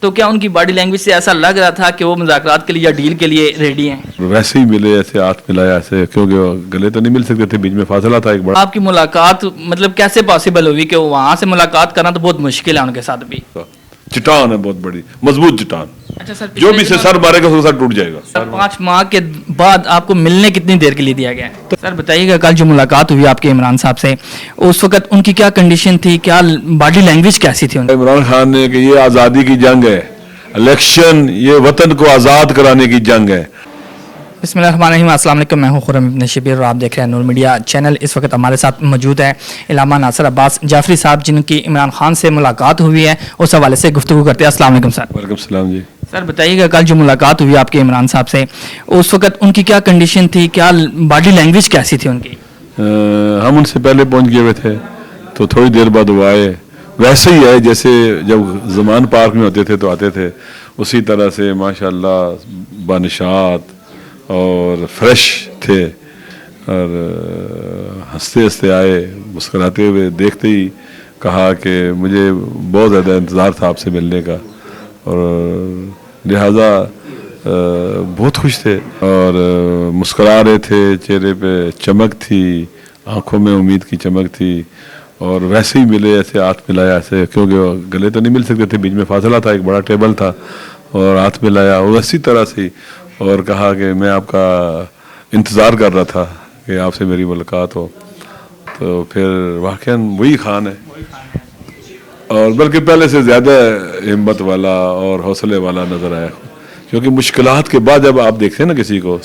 تو کیا ان کی باڈی لینگویج سے ایسا لگ رہا تھا کہ وہ مذاکرات کے لیے یا ڈیل کے لیے ریڈی ہیں؟ ویسے ہی ملے، ایسے ہاتھ ملایا ایسے، کیونکہ گلے تو نہیں مل سکتے تھے، بیچ میں فاصلہ تھا ایک بڑا. آپ کی ملاقات مطلب کیسے پاسبل ہوئی کہ وہاں سے ملاقات کرنا تو بہت مشکل ہے ان کے ساتھ بھی؟ چٹان ہے بہت بڑی، مضبوط چٹان، اچھا سر، جو بھی اسے سر مارے گا اس کا سر ٹوٹ جائے گا. 5 ماہ کے بعد آپ کو ملنے کتنی دیر کے لیے دیا گیا ہے؟ سر بتائیے گا، کل جو ملاقات ہوئی آپ کے عمران صاحب سے، اس وقت ان کی کیا کنڈیشن تھی، کیا باڈی لینگویج کیسی تھی ان کی؟ عمران خان نے کہ یہ آزادی کی جنگ ہے، الیکشن یہ وطن کو آزاد کرانے کی جنگ ہے. بسم اللہ الرحمن الرحیم، السلام علیکم، میں ہوں خرم ابن شبیر اور آپ دیکھ رہے ہیں نور میڈیا چینل. اس وقت ہمارے ساتھ موجود ہے علامہ ناصر عباس جعفری صاحب، جن کی عمران خان سے ملاقات ہوئی ہے، اس حوالے سے گفتگو کرتے ہیں. السلام علیکم سر. وعلیکم السلام جی. سر بتائیے گا، کل جو ملاقات ہوئی آپ کے عمران صاحب سے، اس وقت ان کی کیا کنڈیشن تھی، کیا باڈی لینگویج کیسی تھی ان کی؟ ہم ان سے پہلے پہنچ گئے ہوئے تھے تو تھوڑی دیر بعد وہ آئے، ویسے ہی آئے جیسے جب زمان پارک میں ہوتے تھے تو آتے تھے، اسی طرح سے ماشاءاللہ بانشات اور فریش تھے، اور ہنستے ہنستے آئے، مسکراتے ہوئے. دیکھتے ہی کہا کہ مجھے بہت زیادہ انتظار تھا آپ سے ملنے کا، اور لہٰذا بہت خوش تھے اور مسکرا رہے تھے، چہرے پہ چمک تھی، آنکھوں میں امید کی چمک تھی. اور ویسے ہی ملے، ایسے ہاتھ ملایا ایسے، کیونکہ گلے تو نہیں مل سکتے تھے، بیچ میں فاصلہ تھا ایک بڑا ٹیبل تھا، اور ہاتھ ملایا اور اسی طرح سے، اور کہا کہ میں آپ کا انتظار کر رہا تھا کہ آپ سے میری ملاقات ہو. تو پھر واقعاً وہی خان ہے، اور بلکہ پہلے سے زیادہ ہمت والا اور حوصلے والا نظر آیا. کیونکہ مشکلات کے بعد جب آپ دیکھتے ہیں نا کسی کو،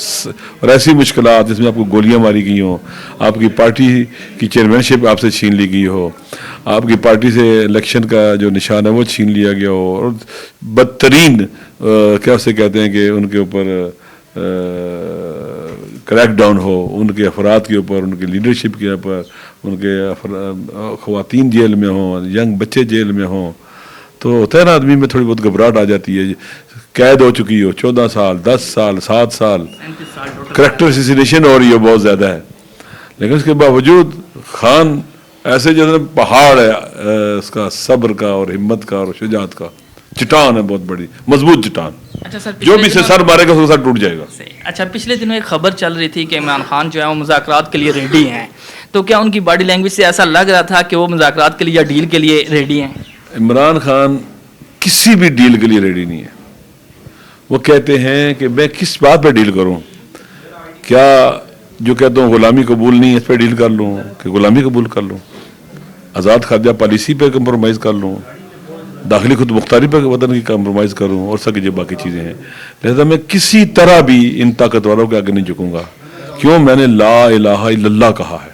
اور ایسی مشکلات جس میں آپ کو گولیاں ماری گئی ہوں، آپ کی پارٹی کی چیئرمین شپ آپ سے چھین لی گئی ہو، آپ کی پارٹی سے الیکشن کا جو نشان ہے وہ چھین لیا گیا ہو، اور بدترین کیا اسے کہتے ہیں کہ ان کے اوپر کریک ڈاؤن ہو، ان کے افراد کے اوپر، ان کے لیڈرشپ کے اوپر، ان کے خواتین جیل میں ہوں، ینگ بچے جیل میں ہوں، تو ہوتا ہے نا آدمی میں تھوڑی بہت گھبراہٹ آ جاتی ہے. قید ہو چکی ہو 14 سال 10 سال 7 سال، کریکٹر اسیسینیشن ہو رہی ہے بہت زیادہ ہے، لیکن اس کے باوجود خان ایسے جیسے پہاڑ ہے اس کا صبر کا اور ہمت کا اور شجاعت کا. چٹان ہے بہت بڑی، مضبوط چٹان، اچھا سر، جو بھی اسے سر مارے گا اس کا سر ٹوٹ جائے گا. اچھا، پچھلے دنوں ایک خبر چل رہی تھی کہ عمران خان جو ہے وہ مذاکرات کے لیے ریڈی ہیں، تو کیا ان کی باڈی لینگویج سے ایسا لگ رہا تھا کہ وہ مذاکرات کے لیے یا ڈیل کے لیے ریڈی ہیں؟ عمران خان کسی بھی ڈیل کے لیے ریڈی نہیں ہے. وہ کہتے ہیں کہ میں کس بات پہ ڈیل کروں، کیا جو کہتا ہوں غلامی قبول نہیں ہے اس پہ ڈیل کر لوں، کہ غلامی قبول کر لوں، آزاد خارجہ پالیسی پہ کمپرومائز کر لوں، داخلی خود مختاری پہ وطن کی کمپرومائز کروں، اور سب جو باقی چیزیں ہیں. لہذا میں کسی طرح بھی ان طاقتوروں کے آگے نہیں جھکوں گا. کیوں؟ میں نے لا الہ الا اللہ کہا ہے.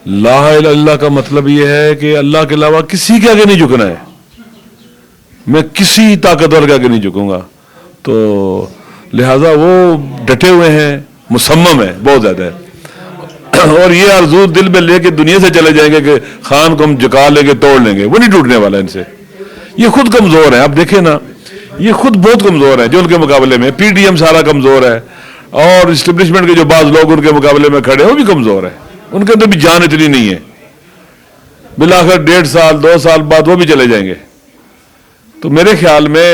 لا الہ الا اللہ کا مطلب یہ ہے کہ اللہ کے علاوہ کسی کے آگے نہیں جھکنا ہے. میں کسی طاقتور کے آگے نہیں جھکوں گا. تو لہٰذا وہ ڈٹے ہوئے ہیں، مصمم ہے بہت زیادہ ہے، اور یہ آرزو دل میں لے کے دنیا سے چلے جائیں گے کہ خان کو ہم جھکا لیں گے، توڑ لیں گے. وہ نہیں ٹوٹنے والا ان سے. یہ خود کمزور ہے، آپ دیکھیں نا، یہ خود بہت کمزور ہے. جو ان کے مقابلے میں پی ڈی ایم سارا کمزور ہے، اور اسٹیبلشمنٹ کے جو بعض لوگ ان کے مقابلے میں کھڑے ہیں وہ بھی کمزور ہے. ان کے اندر بھی جان اتنی نہیں ہے. بالآخر 1.5 سال 2 سال بعد وہ بھی چلے جائیں گے. تو میرے خیال میں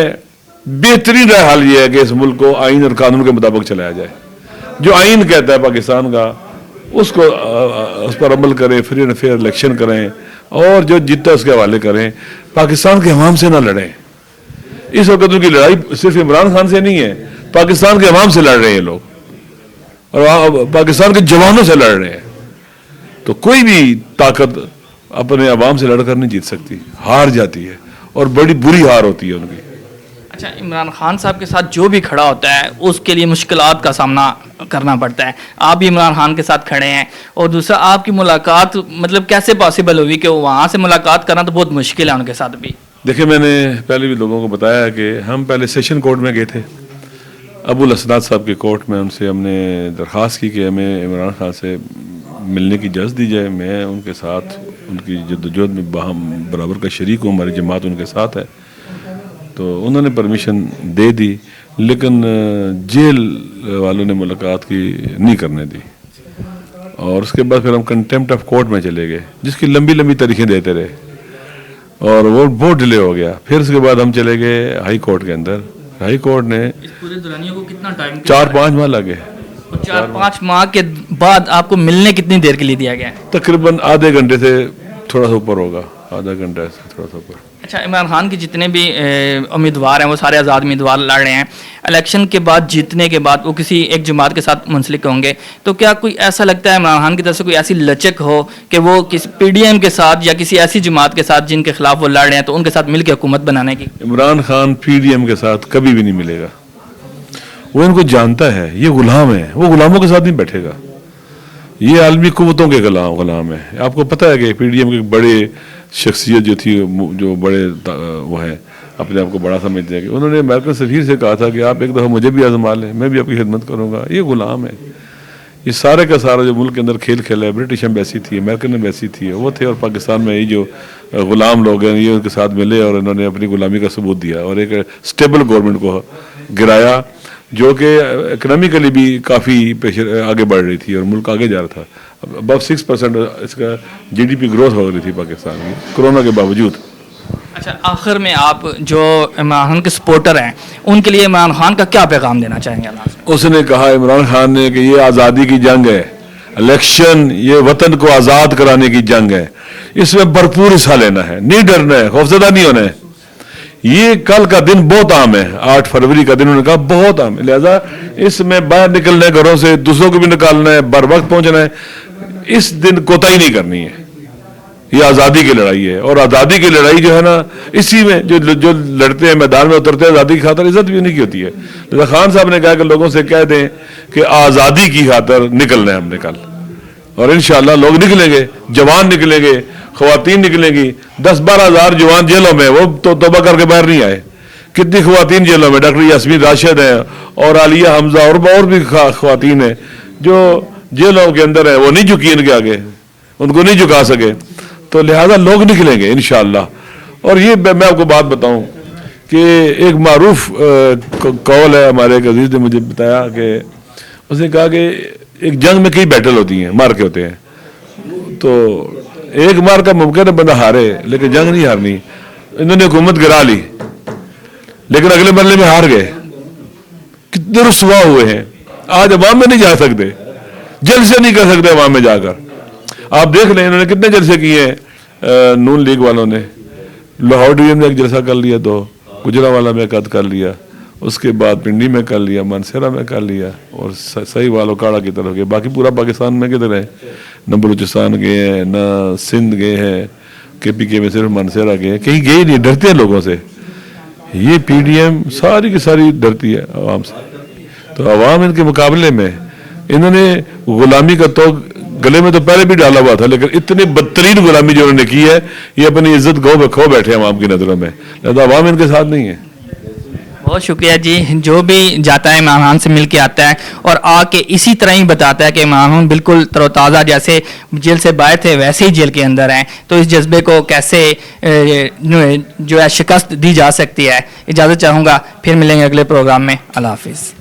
بہترین حال یہ ہے کہ اس ملک کو آئین اور قانون کے مطابق چلایا جائے. جو آئین کہتا ہے پاکستان کا اس کو اس پر عمل کریں، فری اینڈ فیئر الیکشن کریں، اور جو جیتا اس کے حوالے کریں. پاکستان کے عوام سے نہ لڑیں. اس وقت ان کی لڑائی صرف عمران خان سے نہیں ہے، پاکستان کے عوام سے لڑ رہے ہیں لوگ، اور پاکستان کے جوانوں سے لڑ رہے ہیں. تو کوئی بھی طاقت اپنے عوام سے لڑ کر نہیں جیت سکتی، ہار جاتی ہے، اور بڑی بری ہار ہوتی ہے ان کی. اچھا، عمران خان صاحب کے ساتھ جو بھی کھڑا ہوتا ہے اس کے لیے مشکلات کا سامنا کرنا پڑتا ہے. آپ بھی عمران خان کے ساتھ کھڑے ہیں، اور دوسرا آپ کی ملاقات مطلب کیسے پاسبل ہوئی کہ وہاں سے ملاقات کرنا تو بہت مشکل ہے ان کے ساتھ بھی؟ دیکھیں، میں نے پہلے بھی لوگوں کو بتایا کہ ہم پہلے سیشن کورٹ میں گئے تھے، ابو الاسناد صاحب کے کورٹ میں. ان سے ہم نے درخواست کی کہ ہمیں عمران خان سے ملنے کی اجازت دی جائے. میں ان کے ساتھ ان کی جدوجہد میں باہم برابر کا شریک ہوں، ہماری جماعت ان کے ساتھ ہے. تو انہوں نے پرمیشن دے دی، لیکن جیل والوں نے ملاقات کی نہیں کرنے دی. اور اس کے بعد پھر ہم کنٹیمپٹ آف کورٹ میں چلے گئے، جس کی لمبی لمبی تاریخیں دیتے رہے. اور وہ بہت ڈیلے ہو گیا. پھر اس کے بعد ہم چلے گئے ہائی کورٹ کے اندر. ہائی کورٹ نے اس پورے دورانیے کو کتنا ٹائم 4-5 ماہ لگے. 4-5 ماہ کے بعد آپ کو ملنے کتنی دیر کے لیے دیا گیا ہے؟ تقریباً آدھے گھنٹے سے تھوڑا سا اوپر ہوگا, آدھا گھنٹہ سے تھوڑا سا اوپر. اچھا, عمران خان کے جتنے بھی امیدوار ہیں وہ سارے آزاد امیدوار لڑ رہے ہیں. الیکشن کے بعد جیتنے کے بعد وہ کسی ایک جماعت کے ساتھ منسلک ہوں گے, تو کیا کوئی ایسا لگتا ہے عمران خان کی طرف سے کوئی ایسی لچک ہو کہ وہ کسی پی ڈی ایم کے ساتھ یا کسی ایسی جماعت کے ساتھ جن کے خلاف وہ لڑ رہے ہیں تو ان کے ساتھ مل کے حکومت بنانے کی؟ Imran Khan P D M کے ساتھ کبھی بھی نہیں ملے گا. وہ ان کو جانتا ہے, یہ غلام ہے, وہ غلاموں کے ساتھ نہیں بیٹھے گا. یہ عالمی قوتوں کے غلام ہے. آپ کو پتہ ہے کہ پی ڈی ایم کے بڑے شخصیت جو تھی, جو بڑے وہ ہیں اپنے آپ کو بڑا سمجھتے ہیں, کہ انہوں نے امریکن سفیر سے کہا تھا کہ آپ ایک دفعہ مجھے بھی آزما لیں, میں بھی آپ کی خدمت کروں گا. یہ غلام ہے. یہ سارے کا سارا جو ملک کے اندر کھیل کھیلا ہے, برٹش ایمبیسی تھی, امریکن ایمبیسی تھی, وہ تھے, اور پاکستان میں یہ جو غلام لوگ ہیں یہ ان کے ساتھ ملے اور انہوں نے اپنی غلامی کا ثبوت دیا اور ایک اسٹیبل گورنمنٹ کو گرایا جو کہ اکنامکلی بھی کافی آگے بڑھ رہی تھی اور ملک آگے جا رہا تھا. ابو 6% اس کا جی ڈی پی گروتھ ہو رہی تھی پاکستان کی کرونا کے باوجود. اچھا, آخر میں آپ جو عمران خان کے سپورٹر ہیں ان کے لیے عمران خان کا کیا پیغام دینا چاہیں گے؟ اس نے کہا عمران خان نے کہ یہ آزادی کی جنگ ہے, الیکشن یہ وطن کو آزاد کرانے کی جنگ ہے, اس میں بھرپور حصہ لینا ہے, نہیں ڈرنا ہے, خوفزدہ نہیں ہونا ہے. یہ کل کا دن بہت اہم ہے, 8 فروری کا دن انہوں نے کہا بہت اہم ہے, لہذا اس میں باہر نکلنا ہے گھروں سے, دوسروں کو بھی نکالنا ہے, بر وقت پہنچنا ہے. اس دن کوتاہی نہیں کرنی ہے. یہ آزادی کی لڑائی ہے, اور آزادی کی لڑائی جو ہے نا, اسی میں جو لڑتے ہیں میدان میں اترتے ہیں آزادی کی خاطر عزت بھی نہیں کی ہوتی ہے. لہذا خان صاحب نے کہا کہ لوگوں سے کہہ دیں کہ آزادی کی خاطر نکلنا ہے ہم نے کل, اور انشاءاللہ لوگ نکلیں گے, جوان نکلیں گے, خواتین نکلیں گی. 10-12 ہزار جوان جیلوں میں, وہ تو توبہ کر کے باہر نہیں آئے. کتنی خواتین جیلوں میں, ڈاکٹر یاسمین راشد ہیں اور عالیہ حمزہ اور بھی خواتین ہیں جو جیلوں کے اندر ہیں, وہ نہیں جھکی ان کے آگے, ان کو نہیں جھکا سکے. تو لہذا لوگ نکلیں گے انشاءاللہ. اور یہ میں آپ کو بات بتاؤں کہ ایک معروف قول ہے, ہمارے ایک عزیز نے مجھے بتایا کہ اس نے کہا کہ ایک جنگ میں کئی بیٹل ہوتی ہیں, مار کے ہوتے ہیں, تو ایک مار کا ممکن ہے بندہ ہارے لیکن جنگ نہیں ہارنی. انہوں نے حکومت گرا لی لیکن اگلے مرحلے میں ہار گئے. کتنے رسوا ہوئے ہیں, آج عوام میں نہیں جا سکتے, جلسے نہیں کر سکتے عوام میں جا کر. آپ دیکھ لیں انہوں نے کتنے جلسے کیے ہیں نون لیگ والوں نے. لاہور ڈویژن میں ایک جلسہ کر لیا, 2 گجرانوالہ میں ایک کر لیا, اس کے بعد پنڈی میں کر لیا, مانسہرہ میں کر لیا, اور صحیح والوں کاڑا کی طرف گئے. باقی پورا پاکستان میں کدھر ہے, نہ بلوچستان گئے ہیں, نہ سندھ گئے ہیں, کے پی کے میں صرف مانسہرہ گئے ہیں, کہیں گئے نہیں, ڈرتے ہیں لوگوں سے. یہ پی ڈی ایم ساری کی ساری ڈرتی ہے عوام سے. تو عوام ان کے مقابلے میں, انہوں نے غلامی کا تو گلے میں تو پہلے بھی ڈالا ہوا تھا, لیکن اتنی بدترین غلامی جو انہوں نے کی ہے, یہ اپنی عزت کھو بیٹھے ہیں عوام کی نظروں میں. لہذا عوام ان کے ساتھ نہیں ہے. بہت شکریہ جی. جو بھی جاتا ہے عمران خان سے مل کے آتا ہے اور آ کے اسی طرح ہی بتاتا ہے کہ عمران خان بالکل تر و تازہ, جیسے جیل سے باہر تھے ویسے ہی جیل کے اندر ہیں. تو اس جذبے کو کیسے جو ہے شکست دی جا سکتی ہے. اجازت چاہوں گا, پھر ملیں گے اگلے پروگرام میں. اللہ حافظ.